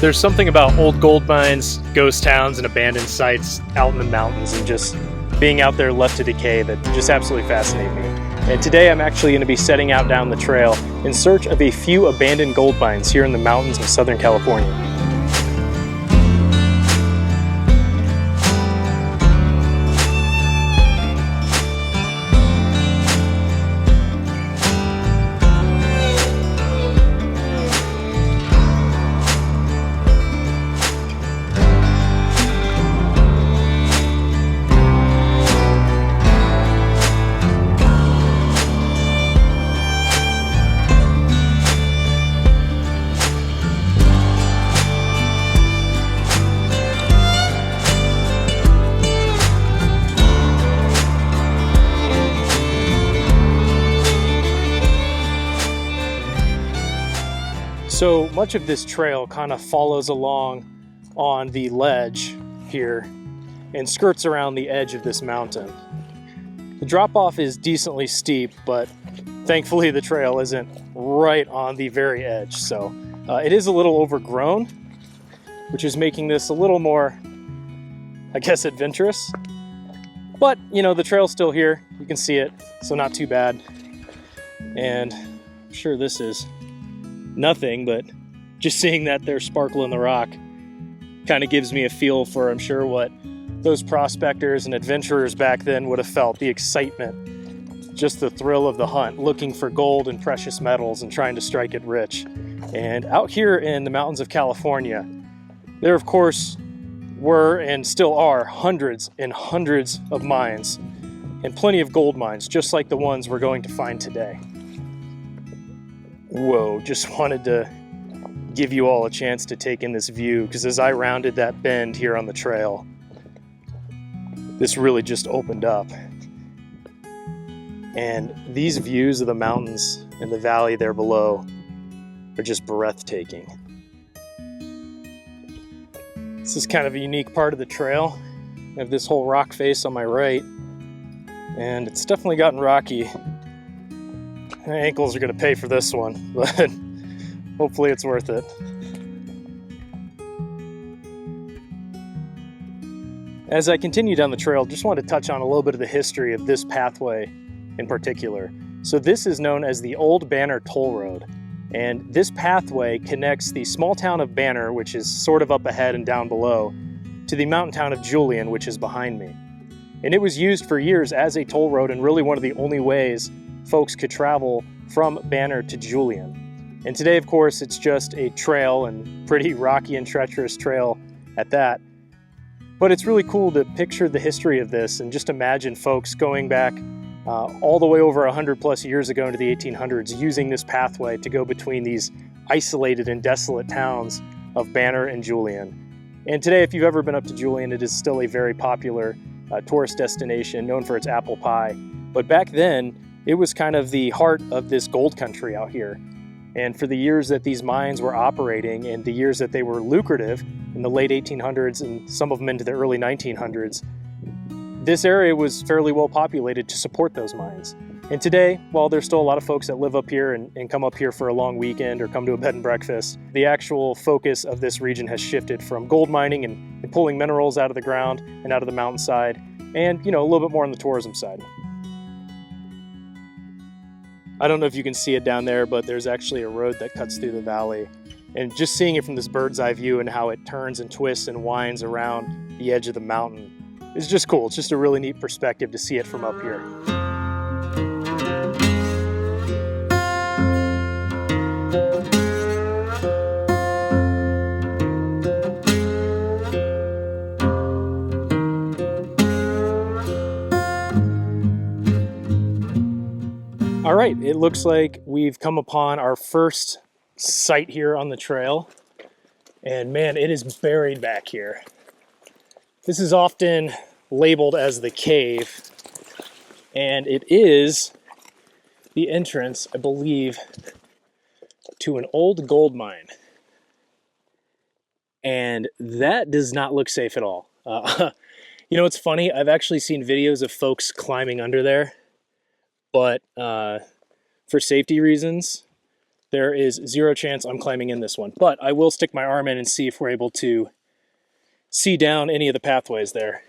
There's something about old gold mines, ghost towns, and abandoned sites out in the mountains and just being out there left to decay that just absolutely fascinate me. And today I'm actually going to be setting out down the trail in search of a few abandoned gold mines here in the mountains of Southern California. So much of this trail kind of follows along on the ledge here and skirts around the edge of this mountain. The drop-off is decently steep, but thankfully the trail isn't right on the very edge. So it is a little overgrown, which is making this a little more, I guess, adventurous. But, you know, the trail's still here. You can see it, so not too bad. And I'm sure this is nothing, but just seeing that there sparkle in the rock kind of gives me a feel for, I'm sure, what those prospectors and adventurers back then would have felt. The excitement, just the thrill of the hunt, looking for gold and precious metals and trying to strike it rich. And out here in the mountains of California, there of course were and still are hundreds and hundreds of mines and plenty of gold mines, just like the ones we're going to find today. Whoa, just wanted to give you all a chance to take in this view, because as I rounded that bend here on the trail, this really just opened up. And these views of the mountains and the valley there below are just breathtaking. This is kind of a unique part of the trail. I have this whole rock face on my right, and it's definitely gotten rocky. My ankles are going to pay for this one, but hopefully it's worth it. As I continue down the trail, just want to touch on a little bit of the history of this pathway in particular. So this is known as the Old Banner Toll Road, and this pathway connects the small town of Banner, which is sort of up ahead and down below, to the mountain town of Julian, which is behind me. And it was used for years as a toll road and really one of the only ways folks could travel from Banner to Julian. And today, of course, it's just a trail, and pretty rocky and treacherous trail at that. But it's really cool to picture the history of this and just imagine folks going back all the way over 100 plus years ago into the 1800s using this pathway to go between these isolated and desolate towns of Banner and Julian. And today, if you've ever been up to Julian, it is still a very popular tourist destination known for its apple pie. But back then, it was kind of the heart of this gold country out here. And for the years that these mines were operating and the years that they were lucrative in the late 1800s and some of them into the early 1900s, this area was fairly well populated to support those mines. And today, while there's still a lot of folks that live up here and come up here for a long weekend or come to a bed and breakfast, the actual focus of this region has shifted from gold mining and pulling minerals out of the ground and out of the mountainside, and, you know, a little bit more on the tourism side. I don't know if you can see it down there, but there's actually a road that cuts through the valley. And just seeing it from this bird's eye view and how it turns and twists and winds around the edge of the mountain is just cool. It's just a really neat perspective to see it from up here. All right, it looks like we've come upon our first site here on the trail. And man, it is buried back here. This is often labeled as the cave, and it is the entrance, I believe, to an old gold mine. And that does not look safe at all. You know, it's funny, I've actually seen videos of folks climbing under there, but for safety reasons, there is zero chance I'm climbing in this one. But I will stick my arm in and see if we're able to see down any of the pathways there,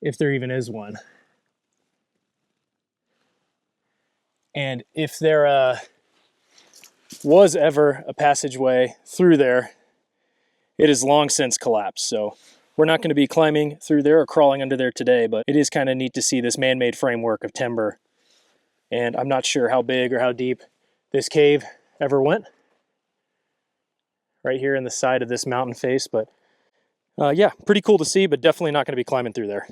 if there even is one. And if there was ever a passageway through there, it has long since collapsed. So we're not going to be climbing through there or crawling under there today, but it is kind of neat to see this man-made framework of timber. And I'm not sure how big or how deep this cave ever went, right here in the side of this mountain face. But yeah, pretty cool to see, but definitely not going to be climbing through there.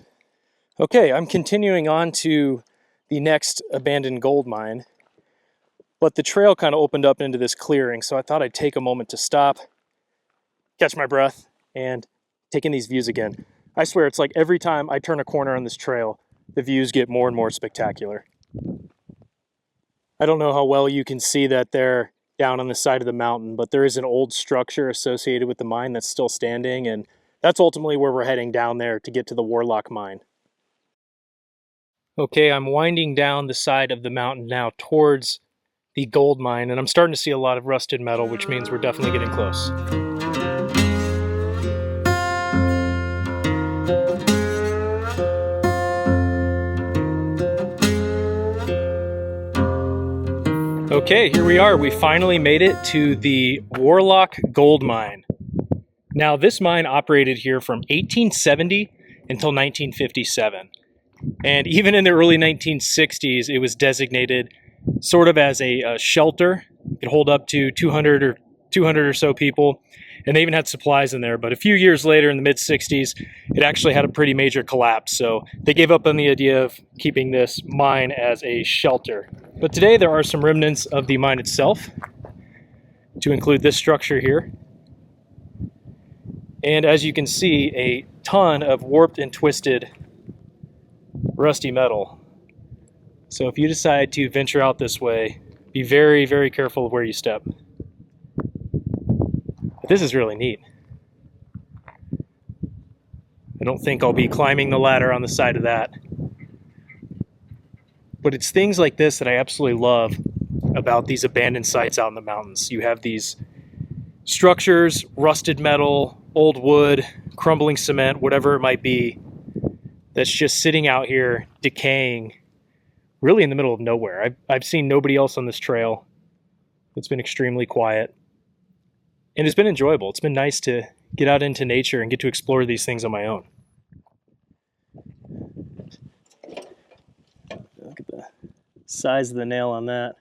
Okay, I'm continuing on to the next abandoned gold mine, but the trail kind of opened up into this clearing, so I thought I'd take a moment to stop, catch my breath, and take in these views again. I swear, it's like every time I turn a corner on this trail, the views get more and more spectacular. I don't know how well you can see that there down on the side of the mountain, but there is an old structure associated with the mine that's still standing, and that's ultimately where we're heading down there to get to the Warlock mine. Okay, I'm winding down the side of the mountain now towards the gold mine, and I'm starting to see a lot of rusted metal, which means we're definitely getting close. Okay, here we are. We finally made it to the Warlock Gold Mine. Now, this mine operated here from 1870 until 1957. And even in the early 1960s, it was designated sort of as a shelter. It could hold up to 200 or so people. And they even had supplies in there. But a few years later, in the mid-60s, it actually had a pretty major collapse. So they gave up on the idea of keeping this mine as a shelter. But today there are some remnants of the mine itself, to include this structure here. And as you can see, a ton of warped and twisted rusty metal. So if you decide to venture out this way, be very, very careful of where you step. But this is really neat. I don't think I'll be climbing the ladder on the side of that. But it's things like this that I absolutely love about these abandoned sites out in the mountains. You have these structures, rusted metal, old wood, crumbling cement, whatever it might be, that's just sitting out here decaying really in the middle of nowhere. I've seen nobody else on this trail. It's been extremely quiet. And it's been enjoyable. It's been nice to get out into nature and get to explore these things on my own. Look at the size of the nail on that.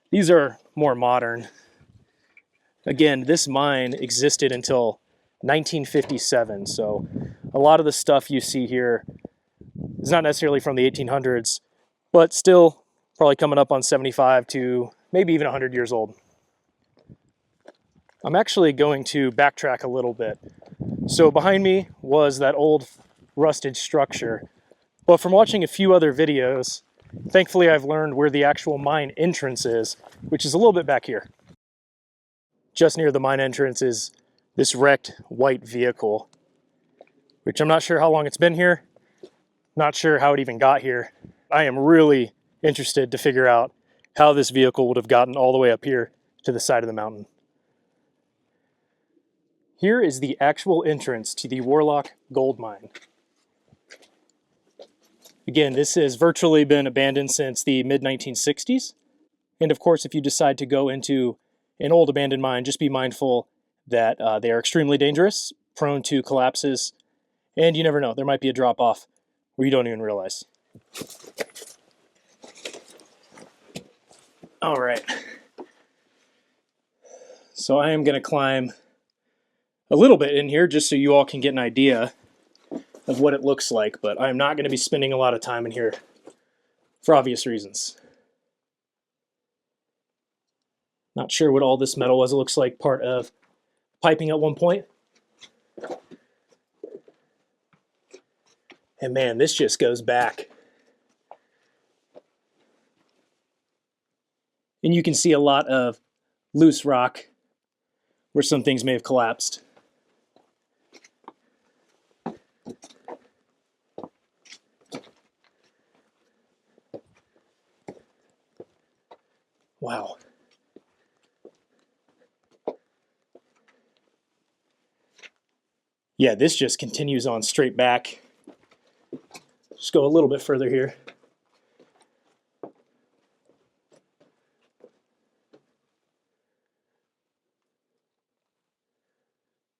These are more modern. Again, this mine existed until 1957, so a lot of the stuff you see here is not necessarily from the 1800s, but still probably coming up on 75 to maybe even 100 years old. I'm actually going to backtrack a little bit. So behind me was that old rusted structure, but from watching a few other videos, thankfully I've learned where the actual mine entrance is, which is a little bit back here. Just near the mine entrance is this wrecked white vehicle, which I'm not sure how long it's been here, not sure how it even got here. I am really interested to figure out how this vehicle would have gotten all the way up here to the side of the mountain. Here is the actual entrance to the Warlock Gold Mine. Again, this has virtually been abandoned since the mid-1960s. And of course, if you decide to go into an old abandoned mine, just be mindful that they are extremely dangerous, prone to collapses, and you never know, there might be a drop-off where you don't even realize. All right. So I am going to climb a little bit in here just so you all can get an idea of what it looks like, but I'm not going to be spending a lot of time in here for obvious reasons. Not sure what all this metal was. It looks like part of piping at one point. And man, this just goes back. And you can see a lot of loose rock where some things may have collapsed. Wow. Yeah, this just continues on straight back. Just go a little bit further here.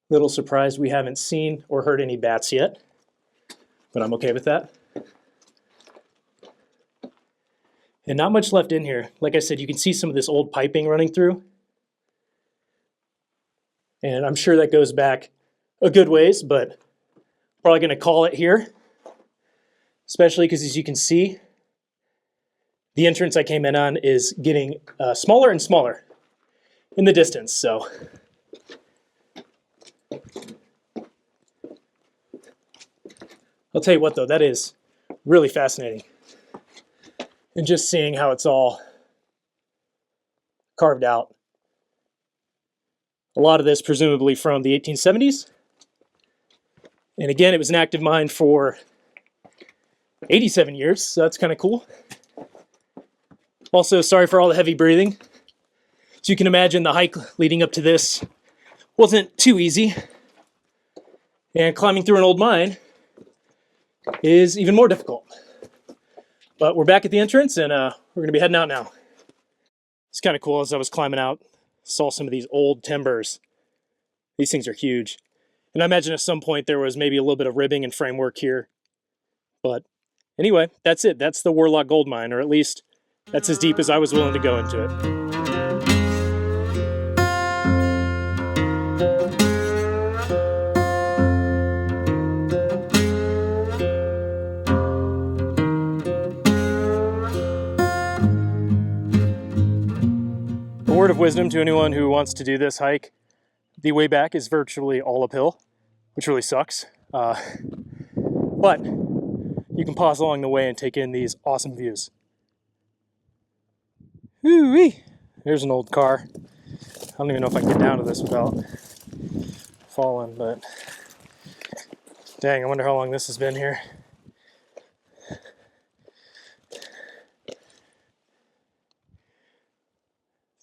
Little surprised we haven't seen or heard any bats yet, but I'm okay with that. And not much left in here. Like I said, you can see some of this old piping running through. And I'm sure that goes back a good ways, but probably going to call it here. Especially because, as you can see, the entrance I came in on is getting smaller and smaller in the distance. So I'll tell you what, though, that is really fascinating. And just seeing how it's all carved out. A lot of this presumably from the 1870s. And again, it was an active mine for 87 years, so that's kind of cool. Also, sorry for all the heavy breathing. As you can imagine, the hike leading up to this wasn't too easy. And climbing through an old mine is even more difficult. But we're back at the entrance, and we're going to be heading out now. It's kind of cool. As I was climbing out, saw some of these old timbers. These things are huge. And I imagine at some point there was maybe a little bit of ribbing and framework here. But anyway, that's it. That's the Warlock Gold Mine, or at least that's as deep as I was willing to go into it. A word of wisdom to anyone who wants to do this hike: the way back is virtually all uphill, which really sucks. But you can pause along the way and take in these awesome views. Woo-wee! There's an old car. I don't even know if I can get down to this without falling, but dang, I wonder how long this has been here.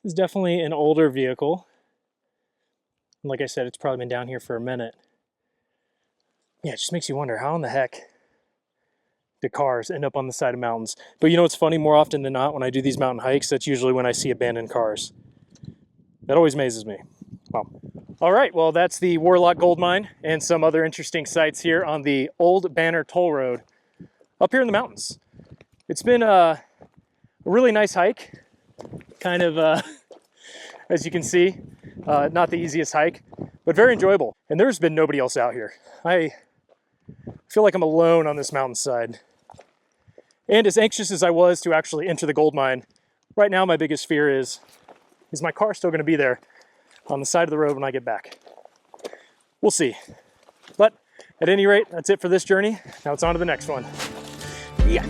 This is definitely an older vehicle. Like I said, it's probably been down here for a minute. Yeah, it just makes you wonder, how in the heck do cars end up on the side of mountains? But you know what's funny? More often than not, when I do these mountain hikes, that's usually when I see abandoned cars. That always amazes me. Wow. All right, well, that's the Warlock Gold Mine and some other interesting sites here on the old Banner Toll Road up here in the mountains. It's been a really nice hike. Kind of, as you can see, not the easiest hike, but very enjoyable. And there's been nobody else out here. I feel like I'm alone on this mountainside. And as anxious as I was to actually enter the gold mine, right now my biggest fear is my car still going to be there on the side of the road when I get back? We'll see. But at any rate, that's it for this journey. Now it's on to the next one. Yeah.